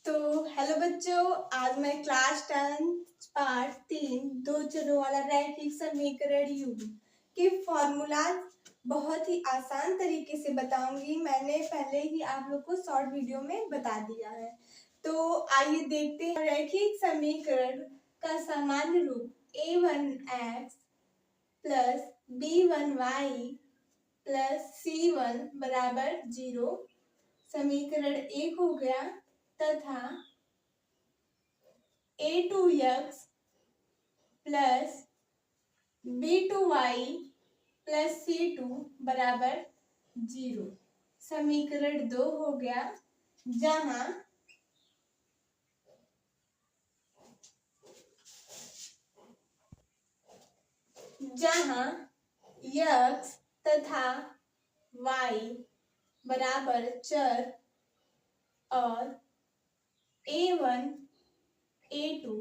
तो हेलो बच्चों, आज मैं क्लास 10 पार्ट 3 दो चरों वाला रैखिक समीकरण युग्म के फॉर्मूला बहुत ही आसान तरीके से बताऊंगी। मैंने पहले ही आप लोग को शॉर्ट वीडियो में बता दिया है। तो आइए देखते हैं। रैखिक समीकरण का सामान्य रूप a1x plus b1y plus c1 बराबर 0 समीकरण 1 हो गया, तथा a2x plus b2y plus c2 बराबर 0 समीकरण 2 हो गया, जहां x तथा y बराबर चर और a1 a2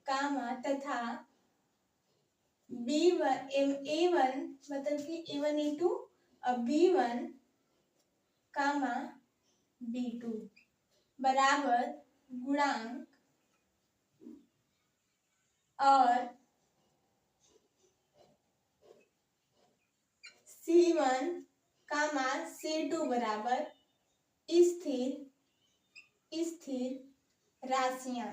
कामा तथा b1 a1 मतलब कि a1 a2 और b1 कामा b2 बराबर गुणांक और c1 कामा c2 बराबर स्थिर राशियां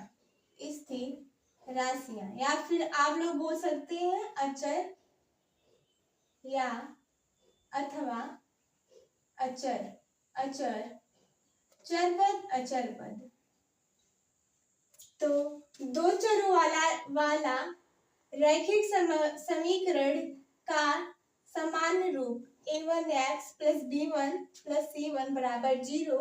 या फिर आप लोग बोल सकते हैं अचर या अथवा चरपद अचर पद। तो दो चरों वाला रैखिक समीकरण का सामान्य रूप a1x plus b1 plus c1 बराबर 0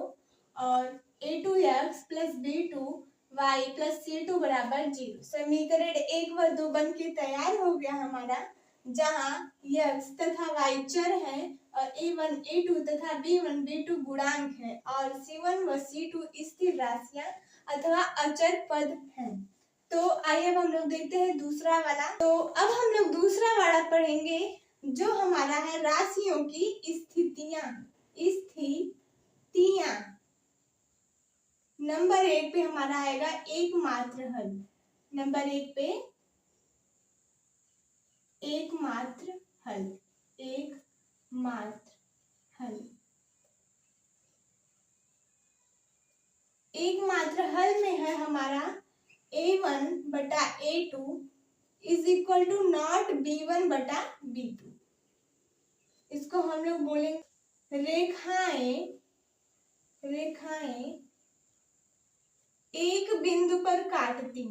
और a2x plus b2y plus c2 बराबर 0 समीकरण 1 व 2 बन के तैयार हो गया हमारा, जहां x तथा y चर है और a1 a2 तथा b1 b2 गुणांक है और c1 व c2 स्थिर राशियां अथवा अचर पद हैं। तो आइए अब हम लोग देखते हैं दूसरा वाला। तो अब हम लोग दूसरा वाला पढ़ेंगे, जो हमारा है राशियों की स्थितियां। नंबर 1 पे हमारा आएगा एकमात्र हल। नंबर 1 पे एकमात्र हल। एकमात्र हल में है हमारा a1 बटा a2 is equal to not b1 बटा b2। इसको हम लोग बोलेंगे रेखाएं एक बिंदु पर काटती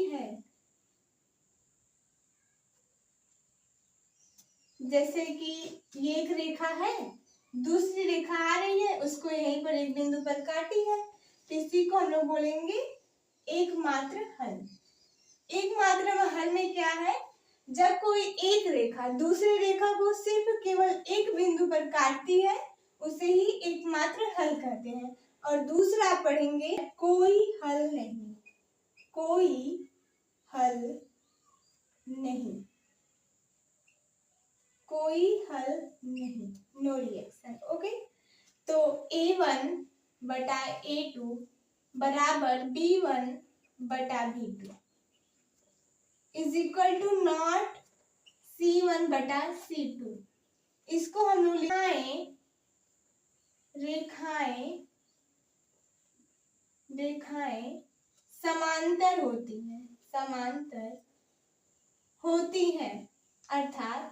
हैं। जैसे कि ये एक रेखा है, दूसरी रेखा आ रही है, उसको यहीं पर एक बिंदु पर काटी है, तो इसी को हम लोग बोलेंगे एकमात्र हल। एकमात्र हल में क्या है, जब कोई एक रेखा दूसरी रेखा को सिर्फ केवल एक बिंदु पर काटती है, उसे ही एकमात्र हल कहते हैं। और दूसरा पढ़ेंगे कोई हल नहीं, नो रिएक्शन। ओके, तो a1 बटा a2 बराबर b1 बटा b2 is equal to not c1 बटा c2। इसको हम लोग रेखाएं समांतर होती हैं, अर्थात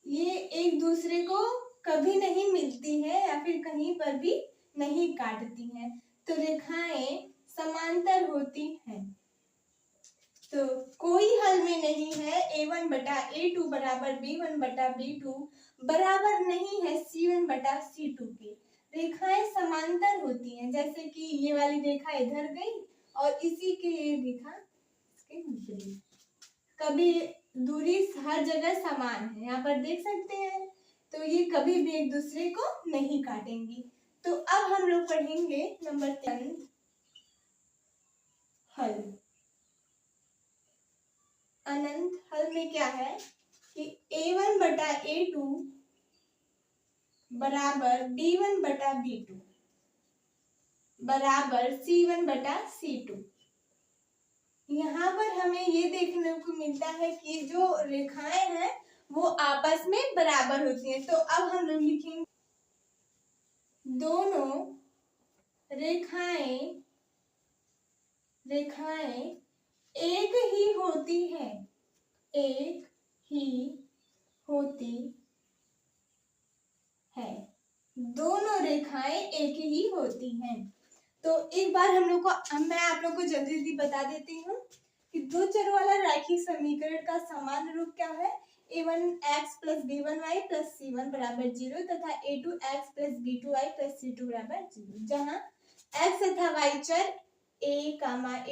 ये एक दूसरे को कभी नहीं मिलती है या फिर कहीं पर भी नहीं काटती हैं, तो रेखाएं समांतर होती हैं। तो कोई हल में नहीं है a1 बटा a2 बराबर b1 बटा b2 बराबर नहीं है c1 बटा c2 के। रेखाएं समांतर होती हैं, जैसे कि ये वाली रेखा इधर गई और इसी की ये रेखा इसके नीचे गई। कभी दूरी हर जगह समान है, यहाँ पर देख सकते हैं, तो ये कभी भी एक दूसरे को नहीं काटेंगी। तो अब हम लोग पढ़ेंगे नंबर 10 हल। अनंत हल में क्या है कि a1 बटा बटा A2 बराबर B1 बटा B2 बराबर C1 बटा C2। यहाँ पर हमें ये देखने को मिलता है कि जो रेखाएं हैं वो आपस में बराबर होती हैं। तो अब हम लोग लिखेंगे दोनों रेखाएं एक ही होती है, एक ही होती है। दोनों रेखाएं एक ही होती हैं। तो एक बार मैं आप लोग को जल्दी जल्दी बता देती हूँ कि दो चरों वाला रैखिक समीकरण का सामान्य रूप क्या है। a1x plus b1y plus c1 बराबर 0 तथा a2x plus b2y plus c2 बराबर 0, जहाँ x तथा y चर a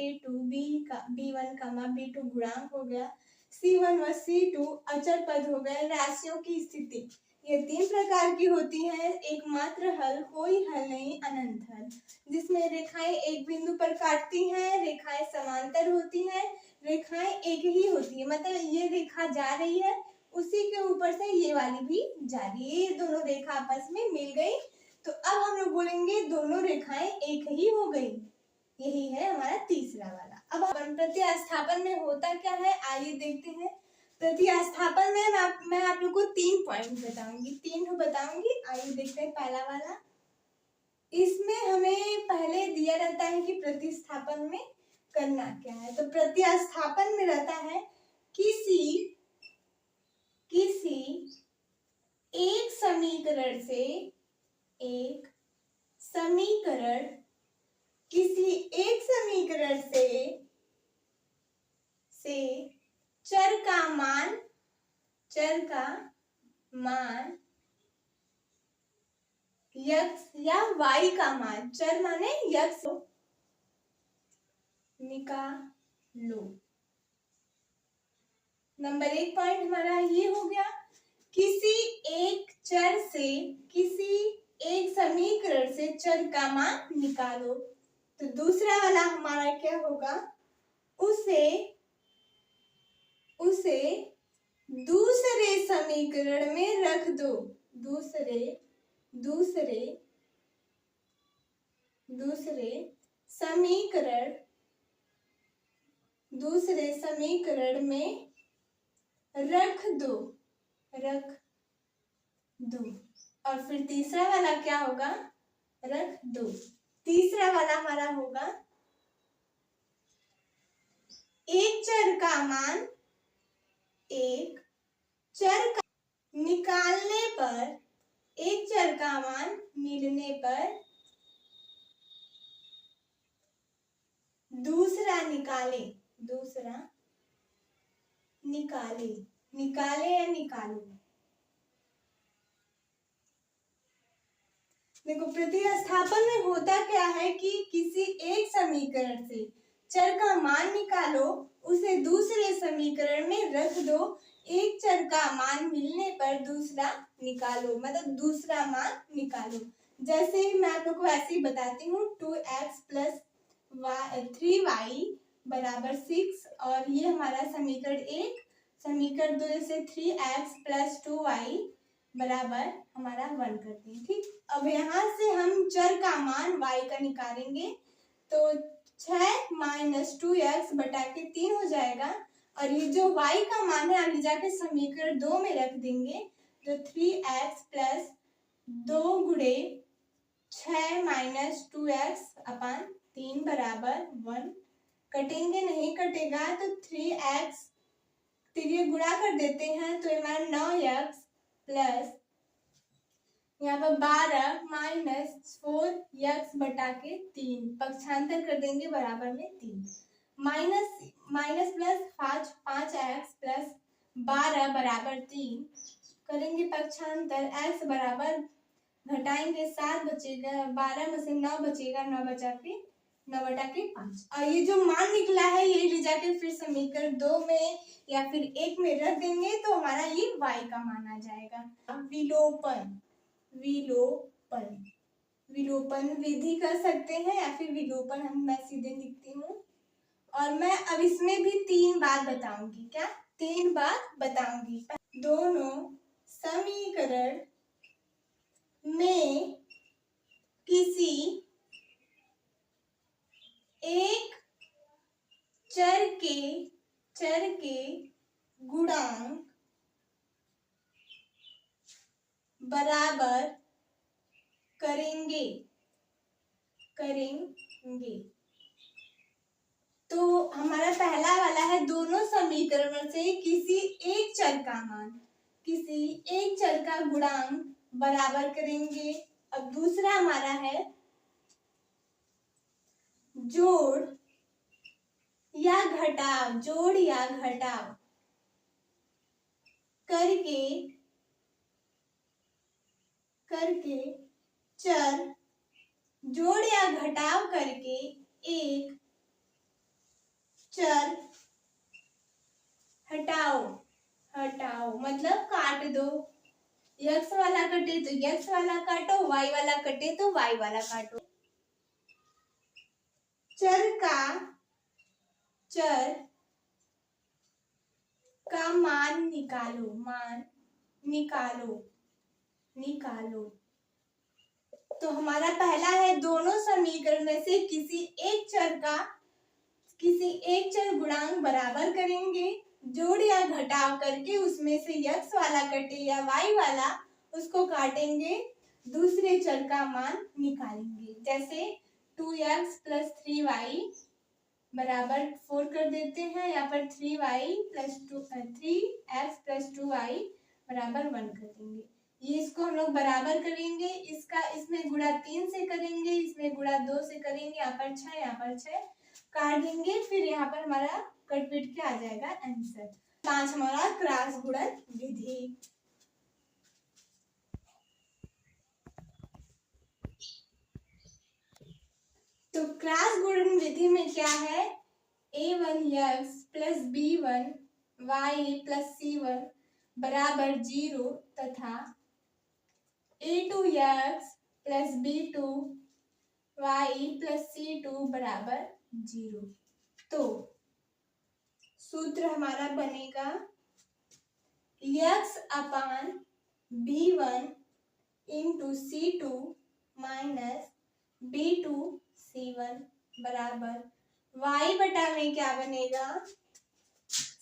a2 b1 b2 गुणांक हो गया, c1 व c2 अचर पद हो गए। राशियों की स्थिति ये तीन प्रकार की होती है, एकमात्र हल, कोई हल नहीं, अनंत हल, जिसमें रेखाएं एक बिंदु पर काटती हैं, रेखाएं समांतर होती हैं, रेखाएं एक ही होती है, मतलब ये रेखा जा रही है उसी के ऊपर से ये वाली भी जा रही है, ये दोनों रेखा आपस में मिल गई। तो अब हम लोग बोलेंगे दोनों रेखाएं एक ही हो गई। यही है हमारा तीसरा वाला। अब प्रतिस्थापन में होता क्या है आइए देखते हैं। प्रतिस्थापन में मैं आप लोग को 3 पॉइंट बताऊंगी। आइए देखते हैं पहला वाला। इसमें हमें पहले दिया रहता है कि प्रतिस्थापन में करना क्या है। तो प्रतिस्थापन में रहता है किसी एक समीकरण से चर का मान x या y का मान, चर माने x, निकालो। नंबर 1 पॉइंट हमारा ये हो गया, किसी एक चर से किसी एक समीकरण से चर का मान निकालो। तो दूसरा वाला हमारा क्या होगा, उसे दूसरे समीकरण में रख दो। दूसरे समीकरण में रख दो। और फिर तीसरा वाला क्या होगा, रख दो। तीसरा वाला हमारा होगा एक चर का मान मिलने पर दूसरा निकाले या निकालो। देखो प्रतिस्थापन में होता क्या है कि किसी एक समीकरण से चर का मान निकालो, उसे दूसरे समीकरण में रख दो, एक चर का मान मिलने पर दूसरा निकालो, मतलब दूसरा मान निकालो। जैसे मैं आप लोग को ऐसे ही बताती हूँ, 2x प्लस 3y बराबर 6, और ये हमारा समीकरण 1। समीकरण 2 से 3x प्लस 2y बराबर हमारा 1 करते हैं। ठीक, अब यहाँ से हम चर का मान y का निकालेंगे, तो 6 माइनस 2x बटा के 3 हो जाएगा, और ये जो y का मान है आगे जाके समीकरण 2 में रख देंगे, तो 3x प्लस 2 गुणे 6 माइनस 2x अपान 3 बराबर 1। कटेंगे नहीं, कटेगा तो 3x, ये गुणा कर देते हैं तो हमारा 9x प्लस यहाँ पर 12 माइनस 4x बटा के 3, पक्षांतर कर देंगे बराबर में 3, माइनस प्लस 5x प्लस 12 बराबर 3, करेंगे पक्षांतर, x बराबर घटाएंगे 7 बचेगा, 12 में से 9 बचेगा, 9 बटा के 5, और ये जो मान निकला है ये ले जाके फिर समीकरण 2 में या फिर 1 में रख देंगे, तो हमारा ये y का मान आ जाएगा। विलोपन विधि कर सकते हैं या फिर विलोपन मैं सीधे लिखती हूँ, और मैं अब इसमें भी 3 बात बताऊंगी। क्या 3 बात बताऊंगी। दोनों बराबर करेंगे करेंगे। तो हमारा पहला वाला है दोनों समीकरणों से किसी एक चर का मान, किसी एक चर का गुणांक बराबर करेंगे। अब दूसरा हमारा है जोड़ या घटाव, जोड़ या घटाव करके चर, जोड़ या घटाव करके एक चर हटाओ मतलब काट दो। x वाला कटे तो x वाला काटो, y वाला कटे तो y वाला काटो। चर का मान निकालो। तो हमारा पहला है दोनों समीकरण में से किसी एक चर गुणांक बराबर करेंगे, जोड़ या घटाव करके उसमें से x वाला कटे या y वाला उसको काटेंगे, दूसरे चर का मान निकालेंगे। जैसे 2x + 3y बराबर 4 कर देते हैं, या पर 3x + 2y बराबर 1 कर देंगे। ये इसको हम लोग बराबर करेंगे, इसमें गुणा 3 से करेंगे, इसमें गुणा 2 से करेंगे, यहाँ पर 6 काट देंगे, फिर यहाँ पर हमारा कट पिट के आ जाएगा आंसर। 5 हमारा क्रॉस गुणन विधि। तो क्रॉस गुणन विधि में क्या है, a1x + b1y + c1 बराबर 0 तथा a2x + b2y + c2 बराबर 0। तो सूत्र हमारा बनेगा x/b1 × c2 - b2c1 बराबर y बटा में क्या बनेगा,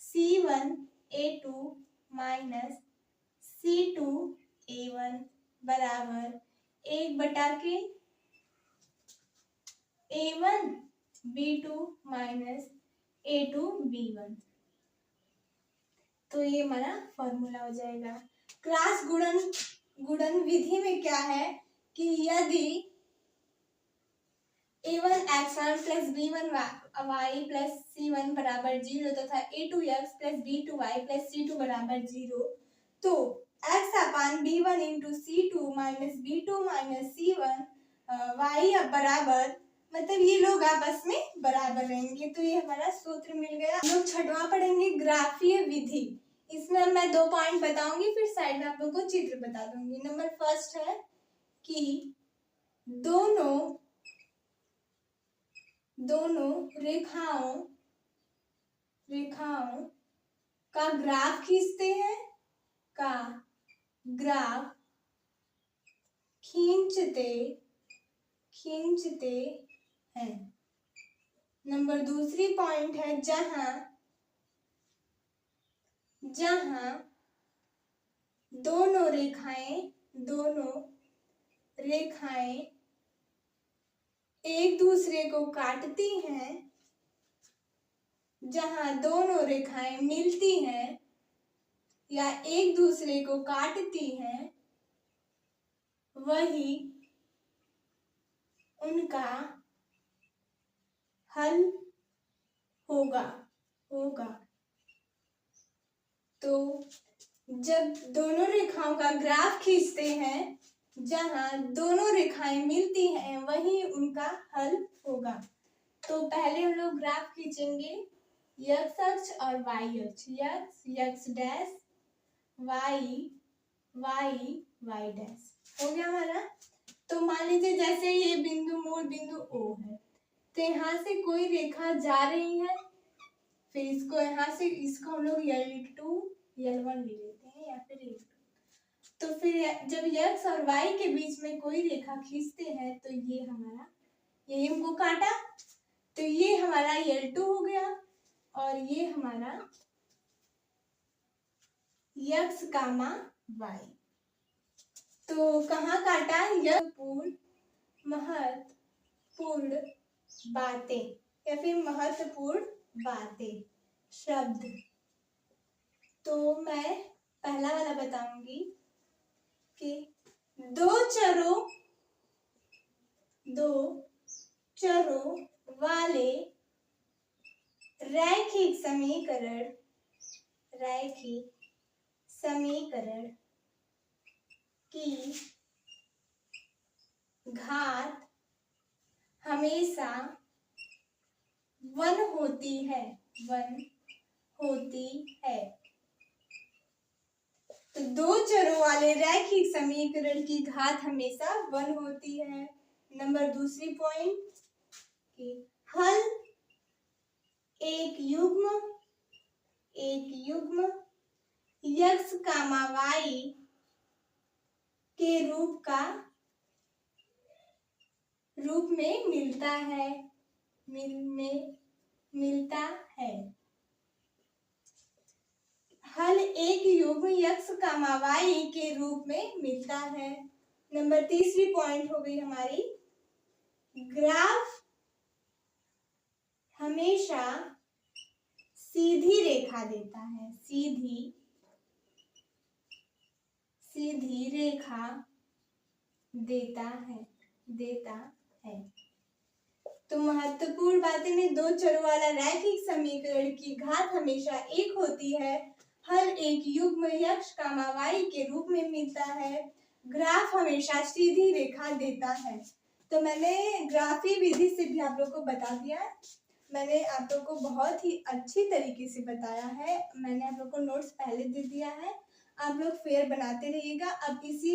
c1a2 - c2a1 बराबर 1 बटा के a1 b2 - a2 b1। तो ये हमारा फॉर्मूला हो जाएगा। क्रॉस गुणन विधि में क्या है कि यदि a1x1 + b1y + c1 बराबर 0 तथा a2x + b2y + c2 बराबर 0, तो x/b1 × c2 - b2 - c1 y बराबर, मतलब ये लोग आपस में बराबर रहेंगे। तो ये हमारा सूत्र मिल गया। हम लोग छठवां पढ़ेंगे ग्राफीय विधि। इसमें मैं 2 पॉइंट बताऊंगी, फिर साइड में आप लोग को चित्र बता दूंगी। नंबर फर्स्ट है कि दोनों रेखाओं का ग्राफ खींचते हैं, खींचते हैं। नंबर दूसरी पॉइंट है जहां दोनों रेखाएं एक दूसरे को काटती हैं, जहां दोनों रेखाएं मिलती हैं या एक दूसरे को काटती हैं, वही उनका हल होगा। तो जब दोनों रेखाओं का ग्राफ खींचते हैं, जहां दोनों रेखाएं मिलती हैं, वही उनका हल होगा। तो पहले हम लोग ग्राफ खींचेंगे, x अक्ष और y अक्ष, x डैश, y डैश हो गया हमारा। तो मान लीजिए जैसे ये मूल बिंदु O है, तो यहाँ से कोई रेखा जा रही है, फिर इसको हम लोग L2 L1 ले लेते हैं या फिर L2। तो फिर जब x और y के बीच में कोई रेखा खींचते हैं, तो ये हमको काटा, तो ये हमारा L2 हो गया और ये हमारा x, y। तो कहाँ काटा? यह महत्वपूर्ण बातें या फिर महत्वपूर्ण बातें शब्द। तो मैं पहला वाला बताऊंगी कि दो चरों वाले रैखिक समीकरण की घात हमेशा 1 होती है। तो दो चरों वाले रैखिक समीकरण की घात हमेशा 1 होती है। नंबर दूसरी पॉइंट कि हल एक युग्म x, y के रूप में मिलता है। हल एक युग्म x, y के रूप में मिलता है। नंबर तीसरी पॉइंट हो गई हमारी, ग्राफ हमेशा सीधी रेखा देता है। सीधी रेखा देता है। तो महत्वपूर्ण बातें में दो चरों वाला रैखिक समीकरण की घात हमेशा 1 होती है। हल एक युग्म x, y के रूप में मिलता है। ग्राफ हमेशा सीधी रेखा देता है। तो मैंने ग्राफी विधि से भी आप लोग को बता दिया। मैंने आप लोग को बहुत ही अच्छी तरीके से बताया है। मैंने आप लोग को नोट्स पहले दे दिया है। आप लोग फेयर बनाते रहिएगा। अब इसी